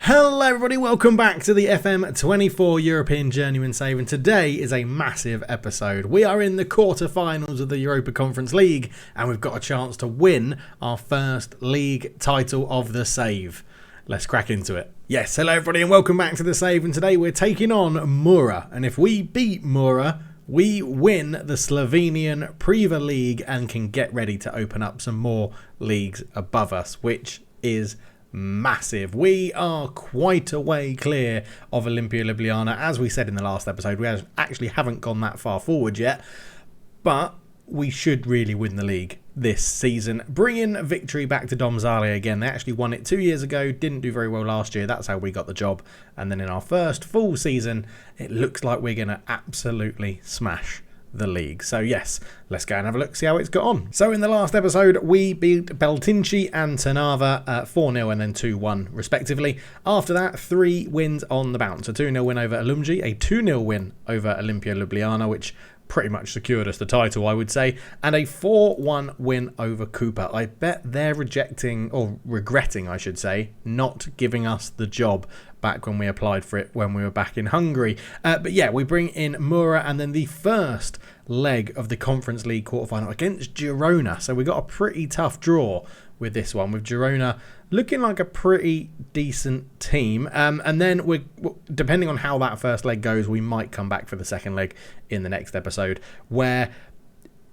Hello everybody, welcome back to the FM24 European Journeyman Save, and today is a massive episode. We are in the quarter-finals of the Europa Conference League and we've got a chance to win our first league title of the Save. Let's crack into it. Yes, hello everybody and welcome back to the Save, and today we're taking on Mura, and if we beat Mura, we win the Slovenian Prva League and can get ready to open up some more leagues above us, which is massive. We are quite a way clear of Olimpia Ljubljana. As we said in the last episode, we actually haven't gone that far forward yet, but we should really win the league this season. Bringing victory back to Domzale again. They actually won it 2 years ago, didn't do very well last year. That's how we got the job. And then in our first full season, it looks like we're going to absolutely smash the league. So yes, let's go and have a look, see how it's got on. So in the last episode, we beat Beltinci and Trnava 4-0 and then 2-1 respectively. After that, 3 wins on the bounce. A 2-0 win over Alumji, a 2-0 win over Olimpia Ljubljana, which pretty much secured us the title, I would say, and a 4-1 win over Cooper. I bet they're regretting, I should say, not giving us the job back when we applied for it when we were back in Hungary. But yeah, we bring in Mura and then the first leg of the Conference League quarterfinal against Girona. So we got a pretty tough draw with this one, with Girona looking like a pretty decent team. And then we're depending on how that first leg goes, we might come back for the second leg in the next episode, where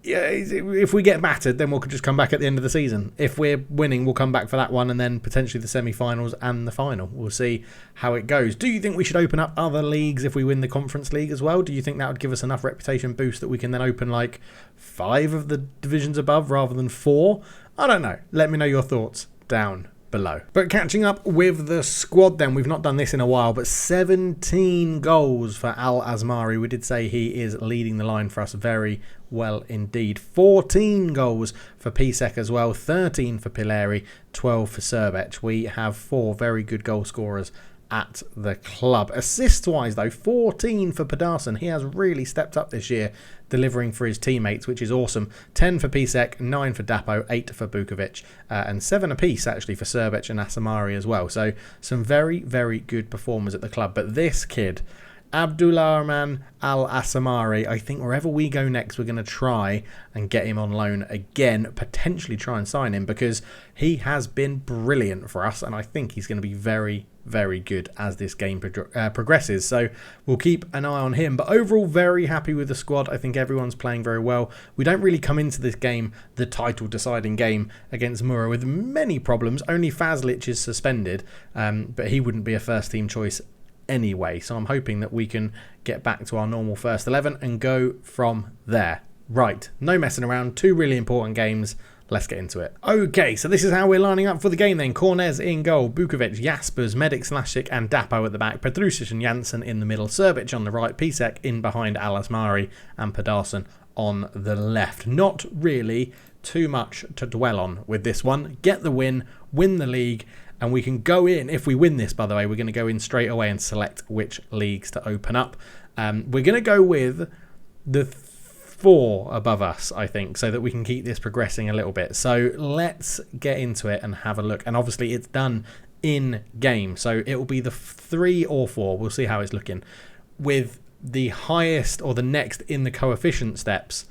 if we get battered, then we'll just come back at the end of the season. If we're winning, we'll come back for that one and then potentially the semi-finals and the final. We'll see how it goes. Do you think we should open up other leagues if we win the Conference League as well? Do you think that would give us enough reputation boost that we can then open like 5 of the divisions above rather than 4? I don't know. Let me know your thoughts down below. But catching up with the squad then, we've not done this in a while, but 17 goals for Al Asmari. We did say he is leading the line for us very well indeed. 14 goals for Pisek as well, 13 for Pileri, 12 for Serbec. We have 4 very good goal scorers at the club. Assist wise though, 14 for Pedersen. He has really stepped up this year, delivering for his teammates, which is awesome. 10 for Pisek, 9 for Dapo, 8 for Bukovic, and 7 apiece actually for Serbec and Asamari as well. So some very, very good performers at the club. But this kid, Abdulrahman Al Asamari, I think wherever we go next, we're going to try and get him on loan again, potentially try and sign him, because he has been brilliant for us, and I think he's going to be very, very good as this game progresses. So we'll keep an eye on him. But overall, very happy with the squad. I think everyone's playing very well. We don't really come into this game, the title deciding game against Mura, with many problems. Only Fazlic is suspended, but he wouldn't be a first team choice anyway. So I'm hoping that we can get back to our normal first 11 and go from there. Right, no messing around. 2 really important games. Let's get into it. Okay, so this is how we're lining up for the game then. Cornez in goal, Bukovic, Jaspers, Medic, Slashik and Dapo at the back, Petrusic and Janssen in the middle, Serbec on the right, Pisek in behind Al Asmari and Pedersen on the left. Not really too much to dwell on with this one. Get the win the league, and we can go in. If we win this, by the way, we're going to go in straight away and select which leagues to open up. We're going to go with the 4 above us, I think, so that we can keep this progressing a little bit. So let's get into it and have a look. And obviously it's done in game, so it will be the 3 or 4. We'll see how it's looking, with the highest or the next in the coefficient steps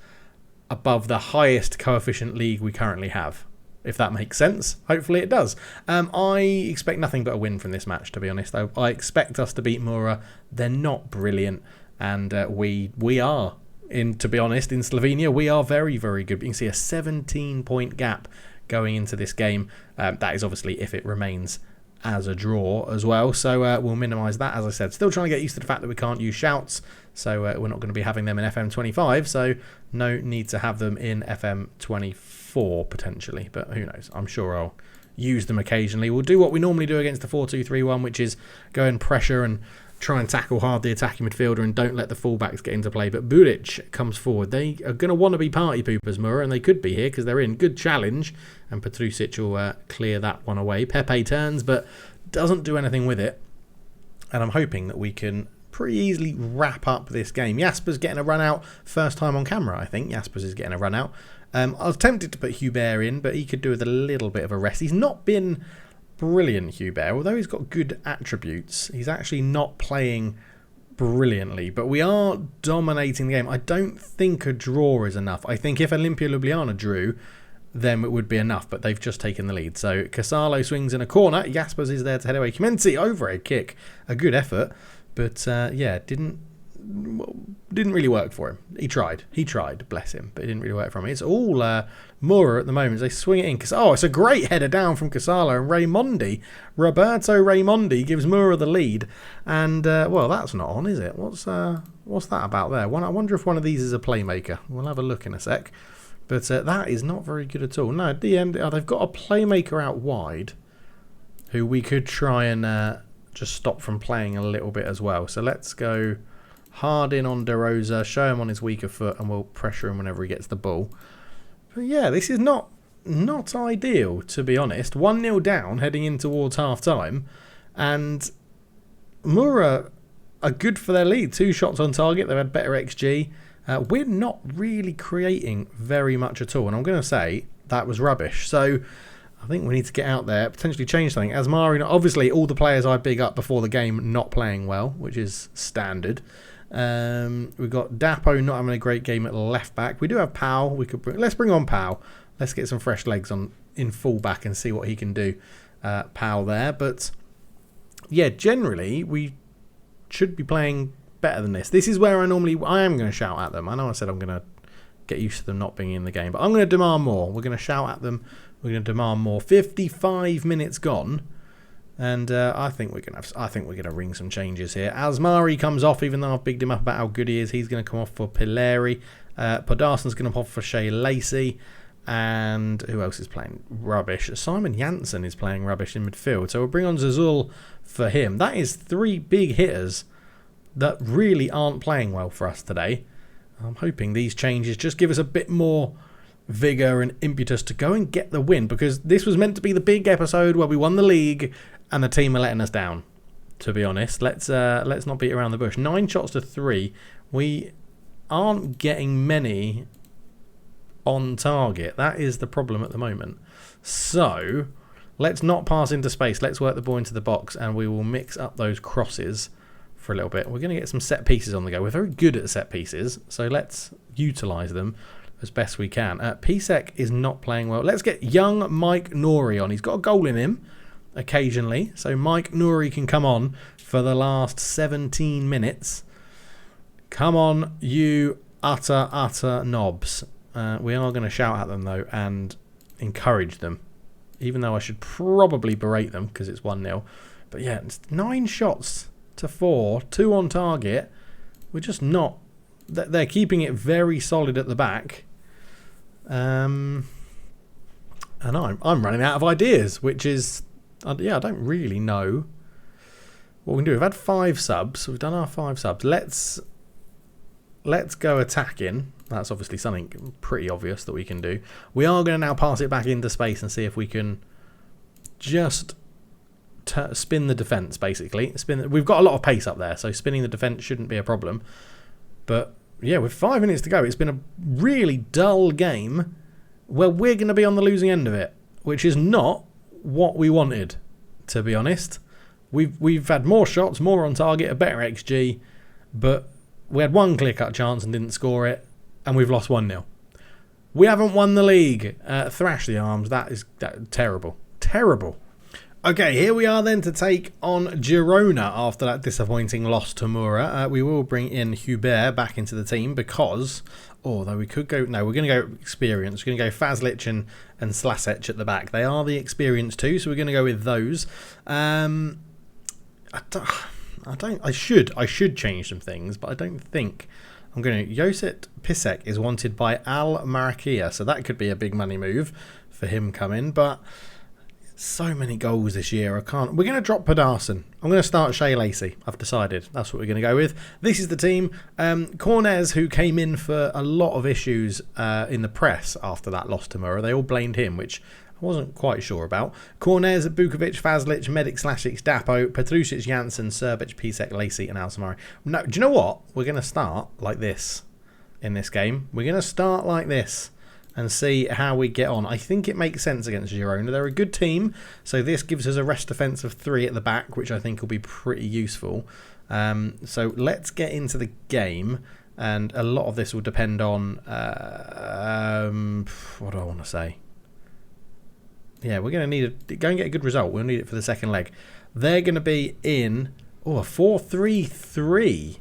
above the highest coefficient league we currently have, if that makes sense. Hopefully it does. I expect nothing but a win from this match, to be honest. I expect us to beat Mura. They're not brilliant, and we are, to be honest, in Slovenia, we are very, very good. You can see a 17-point gap going into this game. That is obviously if it remains as a draw as well. So we'll minimise that, as I said. Still trying to get used to the fact that we can't use shouts. So we're not going to be having them in FM25. So no need to have them in FM24 potentially. But who knows? I'm sure I'll use them occasionally. We'll do what we normally do against the 4-2-3-1, which is go and pressure and try and tackle hard the attacking midfielder and don't let the fullbacks get into play. But Buric comes forward. They are going to want to be party poopers, Mura, and they could be here because they're in. Good challenge, and Petrusic will clear that one away. Pepe turns, but doesn't do anything with it. And I'm hoping that we can pretty easily wrap up this game. Jaspers getting a run out. First time on camera, I think. Jaspers is getting a run out. I was tempted to put Hubert in, but he could do with a little bit of a rest. He's not been brilliant, Hubert. Although he's got good attributes, he's actually not playing brilliantly. But we are dominating the game. I don't think a draw is enough. I think if Olimpia Ljubljana drew, then it would be enough. But they've just taken the lead. So Casalo swings in a corner. Jaspers is there to head away. Kimenzi overhead kick. A good effort. But yeah, didn't really work for him. He tried, bless him, but it didn't really work for him. It's all Mura at the moment. They swing it in. It's a great header down from Casalo, and Roberto Raimondi gives Mura the lead. And well, that's not on, is it? What's that about there? I wonder if one of these is a playmaker. We'll have a look in a sec. But that is not very good at all. No, they've got a playmaker out wide who we could try and just stop from playing a little bit as well. So let's go hard in on De Rosa, show him on his weaker foot, and we'll pressure him whenever he gets the ball. But yeah, this is not ideal, to be honest. 1-0 down, heading in towards half-time. And Mura are good for their lead. 2 shots on target. They've had better XG. We're not really creating very much at all. And I'm going to say that was rubbish. So I think we need to get out there, potentially change something. Asmari, obviously, all the players I big up before the game not playing well, which is standard. We've got Dapo not having a great game at left back. We do have Powell. Let's bring on Powell. Let's get some fresh legs on in full back and see what he can do. Powell there, but yeah, generally we should be playing better than this. This is where I am going to shout at them. I know I said I'm going to get used to them not being in the game, but I'm going to demand more. We're going to shout at them. We're going to demand more. 55 minutes gone. And I think we're going to ring some changes here. Asmari comes off, even though I've bigged him up about how good he is. He's going to come off for Pileri. Podarson's going to come off for Shea Lacey. And who else is playing rubbish? Simon Janssen is playing rubbish in midfield. So we'll bring on Zazul for him. That is 3 big hitters that really aren't playing well for us today. I'm hoping these changes just give us a bit more vigour and impetus to go and get the win, because this was meant to be the big episode where we won the league and the team are letting us down, to be honest. Let's not beat around the bush. 9 shots to 3. We aren't getting many on target. That is the problem at the moment. So let's not pass into space. Let's work the ball into the box, and we will mix up those crosses for a little bit. We're going to get some set pieces on the go. We're very good at set pieces, so let's utilise them as best we can. Pisek is not playing well. Let's get young Mike Nouri on. He's got a goal in him occasionally, so Mike Nouri can come on for the last 17 minutes. Come on, you utter knobs. We are going to shout at them, though, and encourage them, even though I should probably berate them because it's 1-0. But yeah, it's 9 shots to 4, 2 on target. We're just not... They're keeping it very solid at the back. And I'm running out of ideas, which is... yeah, I don't really know what we can do. We've had 5 subs. We've done our 5 subs. Let's go attacking. That's obviously something pretty obvious that we can do. We are going to now pass it back into space and see if we can just spin the defence, basically. We've got a lot of pace up there, so spinning the defence shouldn't be a problem. But yeah, with 5 minutes to go, it's been a really dull game where we're going to be on the losing end of it, which is not what we wanted, to be honest. We've had more shots, more on target, a better XG, but we had 1 clear-cut chance and didn't score it, and we've lost 1-0. We haven't won the league. Thrash the arms. That is terrible. Terrible. Okay, here we are then to take on Girona after that disappointing loss to Mura. We will bring in Hubert back into the team because, although we could go... No, we're going to go experience. We're going to go Fazlic and Slasec at the back. They are the experienced too, so we're going to go with those. I should change some things, but I don't think I'm going to... Josip Pisek is wanted by Al Marakia, so that could be a big money move for him coming, but... So many goals this year. We're going to drop Podarson. I'm going to start Shea Lacey. I've decided. That's what we're going to go with. This is the team. Cornez, who came in for a lot of issues in the press after that loss to Mura. They all blamed him, which I wasn't quite sure about. Cornez, Bukovic, Fazlic, Medic, Slashix, Dapo, Petrusic, Janssen, Serbic, Pisek, Lacey, and Alsamari. No, do you know what? We're going to start like this in this game. We're going to start like this. and see how we get on. I think it makes sense against Girona. They're a good team, so this gives us a rest defence of 3 at the back, which I think will be pretty useful. So let's get into the game, and a lot of this will depend on what do I want to say? Yeah, we're going to need to go and get a good result. We'll need it for the second leg. They're going to be in a 4-3-3.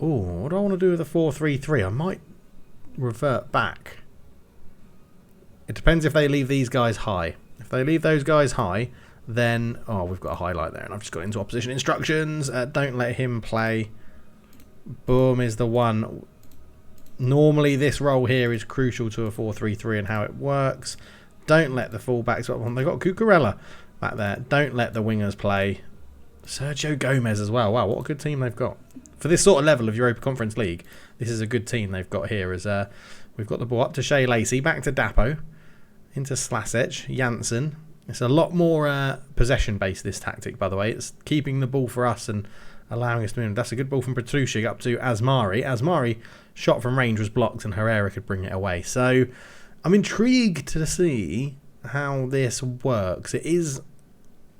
Oh, what do I want to do with a 4-3-3? I might revert back. It depends if they leave these guys high. If they leave those guys high, then we've got a highlight there, and I've just got into opposition instructions. Don't let him play. Boom is the one. Normally this role here is crucial to a 4-3-3 and how it works. Don't let the fullbacks up. They've got Cucurella back there. Don't let the wingers play. Sergio Gomez as well. Wow, what a good team they've got. For this sort of level of Europa Conference League, this is a good team they've got here. As we've got the ball up to Shea Lacey, back to Dapo, into Slasec, Janssen. It's a lot more possession-based, this tactic, by the way. It's keeping the ball for us and allowing us to move. That's a good ball from Petrucci up to Asmari. Asmari, shot from range, was blocked, and Herrera could bring it away. So I'm intrigued to see how this works. It is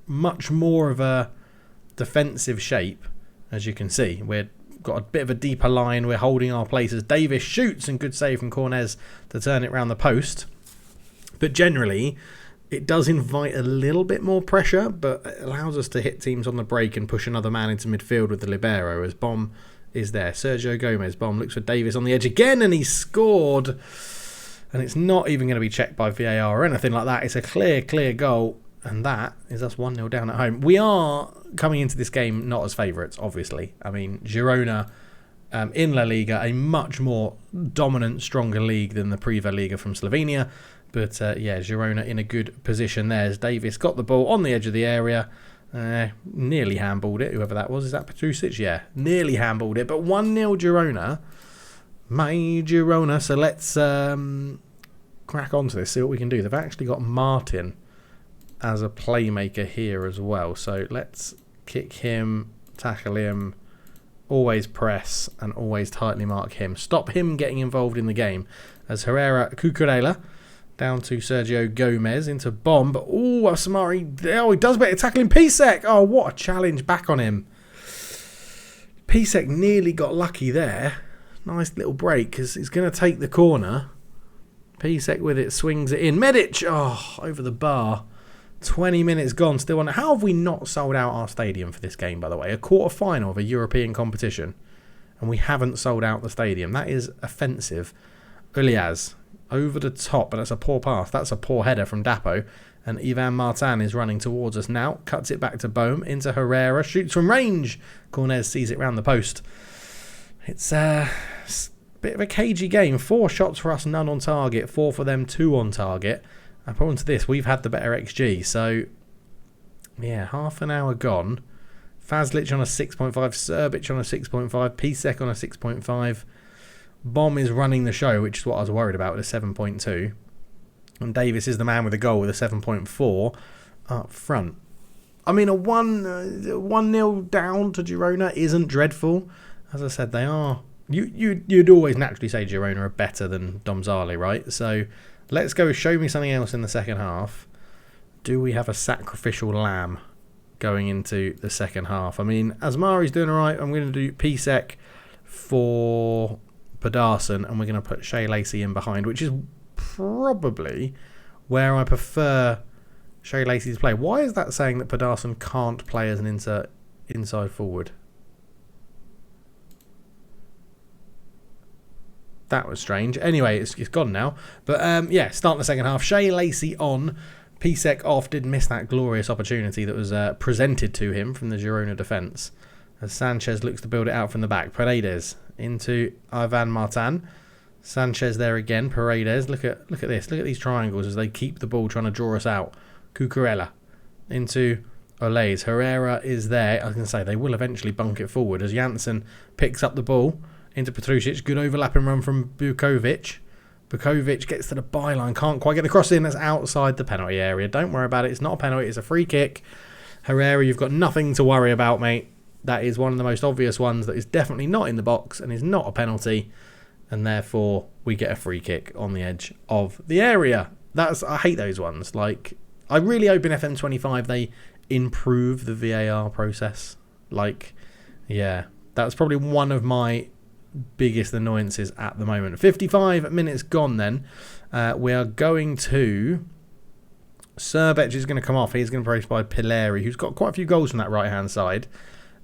much more of a defensive shape, as you can see. We've got a bit of a deeper line. We're holding our places. Davis shoots, and good save from Cornez to turn it round the post. But generally, it does invite a little bit more pressure, but it allows us to hit teams on the break and push another man into midfield with the libero, as Bomb is there. Sergio Gomez. Bomb looks for Davis on the edge again, and he scored. And it's not even going to be checked by VAR or anything like that. It's a clear goal. And that is us 1-0 down at home. We are coming into this game not as favourites, obviously. I mean, Girona in La Liga, a much more dominant, stronger league than the Priva Liga from Slovenia. But yeah, Girona in a good position there. As Davis got the ball on the edge of the area. Nearly handballed it, whoever that was. Is that Petrusic? Yeah, nearly handballed it. But 1-0 Girona. My Girona. So let's crack on to this, see what we can do. They've actually got Martin as a playmaker here as well. So let's kick him, tackle him, always press and always tightly mark him. Stop him getting involved in the game. As Herrera, Cucurella, down to Sergio Gomez, into Bomb. But Samari, he does better tackling Pisek. Oh, what a challenge back on him. Pisek nearly got lucky there. Nice little break, because he's going to take the corner. Pisek with it, swings it in. Medic, over the bar. 20 minutes gone, still on. How have we not sold out our stadium for this game, by the way? A quarter-final of a European competition, and we haven't sold out the stadium. That is offensive. Ulias, over the top, but that's a poor pass. That's a poor header from Dapo. And Ivan Martin is running towards us now. Cuts it back to Bohm, into Herrera. Shoots from range. Cornez sees it round the post. It's a bit of a cagey game. 4 shots for us, none on target. 4 for them, 2 on target. According to this, we've had the better XG. So, yeah, half an hour gone. Fazlic on a 6.5. Serbic on a 6.5. Pisek on a 6.5. Bomb is running the show, which is what I was worried about, with a 7.2. And Davis is the man with a goal with a 7.4 up front. I mean, a 1-0 down to Girona isn't dreadful. As I said, they are. You'd always naturally say Girona are better than Domzale, right? So let's go show me something else in the second half. Do we have a sacrificial lamb going into the second half? I mean, Asmari's doing all right. I'm going to do Pisek for Pedersen, and we're going to put Shea Lacey in behind, which is probably where I prefer Shea Lacey to play. Why is that saying that Pedersen can't play as an inside forward? That was strange. Anyway, it's gone now. But yeah, starting the second half. Shea Lacey on. Pisek off. Did miss that glorious opportunity that was presented to him from the Girona defence. As Sanchez looks to build it out from the back. Paredes into Ivan Martin. Sanchez there again. Paredes. Look at this. Look at these triangles as they keep the ball trying to draw us out. Cucurella into Olays. Herrera is there. I was going to say they will eventually bunk it forward as Janssen picks up the ball. Into Petrusic, good overlapping run from Bukovic. Bukovic gets to the byline, can't quite get the cross in. That's outside the penalty area. Don't worry about it. It's not a penalty, it's a free kick. Herrera, you've got nothing to worry about, mate. That is one of the most obvious ones that is definitely not in the box and is not a penalty. and therefore we get a free kick on the edge of the area. I hate those ones. Like, I really hope in FM25 they improve the VAR process. Like, yeah, that's probably one of my biggest annoyances at the moment. 55 minutes gone then. We are going to... Serbec is going to come off. He's going to be replaced by Pileri, who's got quite a few goals from that right-hand side.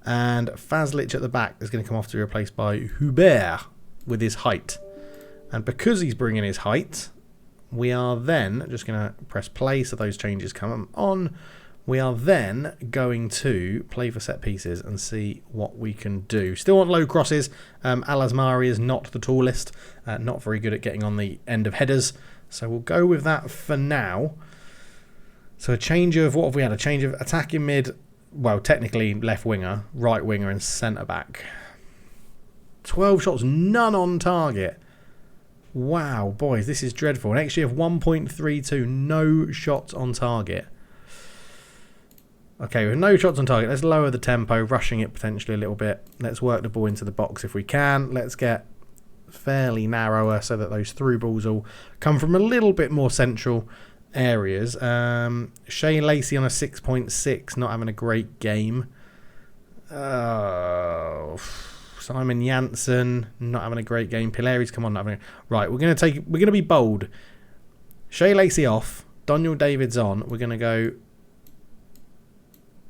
And Fazlic at the back is going to come off to be replaced by Hubert with his height. And because he's bringing his height, we are then just going to press play so those changes come on. We are then going to play for set pieces and see what we can do. Still want low crosses. Al-Azmari is not the tallest. Not very good at getting on the end of headers. So we'll go with that for now. So a change of, what have we had? A change of attacking mid, well, technically left winger, right winger and centre back. 12 shots, none on target. Wow, boys, this is dreadful. An XG of 1.32, no shots on target. Okay, with no shots on target, let's lower the tempo, rushing it potentially a little bit. Let's work the ball into the box if we can. Let's get fairly narrower so that those through balls will come from a little bit more central areas. Shea Lacey on a 6.6, not having a great game. Simon Janssen not having a great game. Pileri's come on, not having right. We're gonna be bold. Shea Lacey off. Daniel David's on. We're gonna go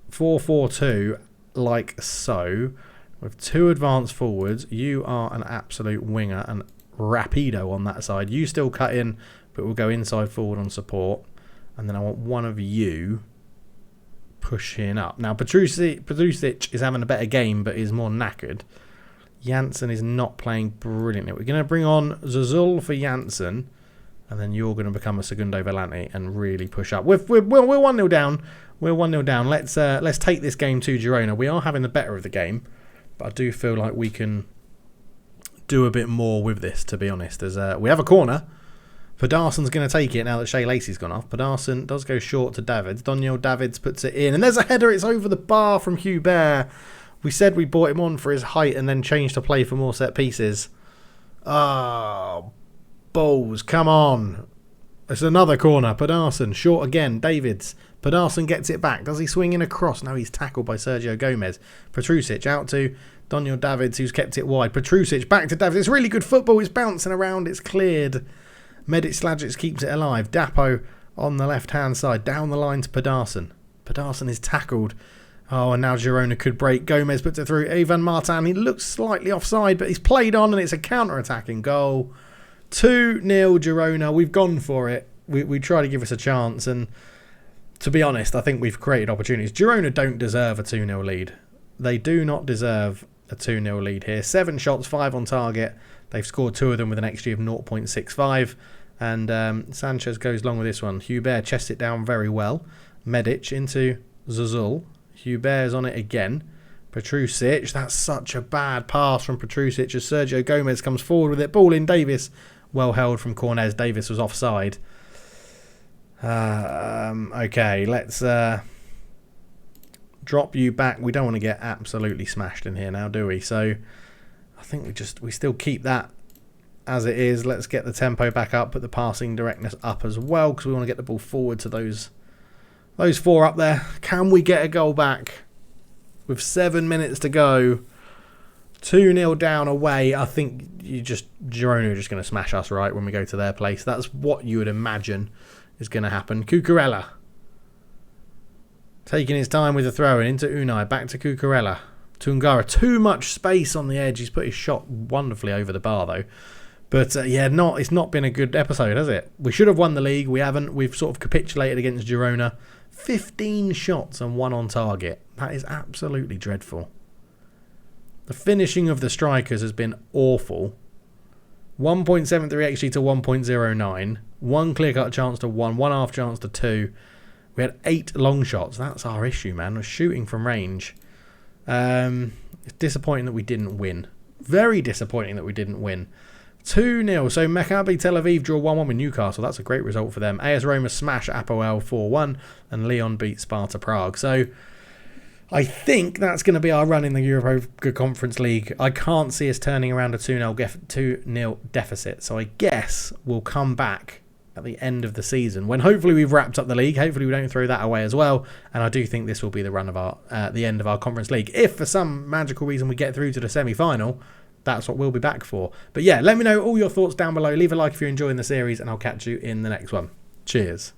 4-4-2 like so, with two advanced forwards. You are an absolute winger and rapido on that side. You still cut in, but we'll go inside forward on support. And then I want one of you pushing up. Now, Petrusic is having a better game, but is more knackered. Janssen is not playing brilliantly. We're going to bring on Zazul for Janssen. And then you're going to become a Segundo Volante and really push up. We're 1-0 down. We're 1-0 down. Let's take this game to Girona. We are having the better of the game. But I do feel like we can do a bit more with this, to be honest. We have a corner. Pedersen's going to take it now that Shea Lacey's gone off. Pedersen does go short to Davids. Daniel Davids puts it in. And there's a header. It's over the bar from Hubert. We said we bought him on for his height and then changed to play for more set pieces. Oh, balls. Come on. It's another corner. Pedersen short again. Davids. Pedersen gets it back. Does he swing in across? No, he's tackled by Sergio Gomez. Petrusic out to Daniel Davids, who's kept it wide. Petrusic back to Davids. It's really good football. It's bouncing around. It's cleared. Medic Slagic keeps it alive. Dapo on the left-hand side. Down the line to Pedersen. Pedersen is tackled. Oh, and now Girona could break. Gomez puts it through. Ivan Martin, he looks slightly offside, but he's played on and it's a counter-attacking goal. 2-0 Girona. We've gone for it. We try to give us a chance. And to be honest, I think we've created opportunities. Girona don't deserve a 2-0 lead. They do not deserve a 2-0 lead here. 7 shots, 5 on target. They've scored 2 of them with an XG of 0.65. And Sanchez goes long with this one. Hubert chests it down very well. Medic into Zazul. Hubert is on it again. Petrusic. That's such a bad pass from Petrusic as Sergio Gomez comes forward with it. Ball in. Davis. Well held from Cornez. Davis was offside. Okay, let's drop you back. We don't want to get absolutely smashed in here now, do we? So I think we still keep that as it is. Let's get the tempo back up, put the passing directness up as well, because we want to get the ball forward to those 4 up there. Can we get a goal back with 7 minutes to go? 2-0 down away. I think Girona are just going to smash us right when we go to their place. That's what you would imagine is going to happen. Cucurella taking his time with the throw-in into Unai. Back to Cucurella. Tungara. Too much space on the edge. He's put his shot wonderfully over the bar though. But it's not been a good episode, has it? We should have won the league. We haven't. We've sort of capitulated against Girona. 15 shots and 1 on target. That is absolutely dreadful. The finishing of the strikers has been awful. 1.73 XG to 1.09. 1 clear-cut chance to 1. 1 half chance to 2. We had 8 long shots. That's our issue, man. We're shooting from range. It's disappointing that we didn't win. Very disappointing that we didn't win. 2-0. So Maccabi Tel Aviv draw 1-1 with Newcastle. That's a great result for them. AS Roma smash Apoel 4-1. And Lyon beat Sparta Prague. So I think that's going to be our run in the Europa Conference League. I can't see us turning around a 2-0 deficit. So I guess we'll come back at the end of the season when hopefully we've wrapped up the league. Hopefully we don't throw that away as well. And I do think this will be the run of the end of our Conference League. If for some magical reason we get through to the semi-final, that's what we'll be back for. But yeah, let me know all your thoughts down below. Leave a like if you're enjoying the series and I'll catch you in the next one. Cheers.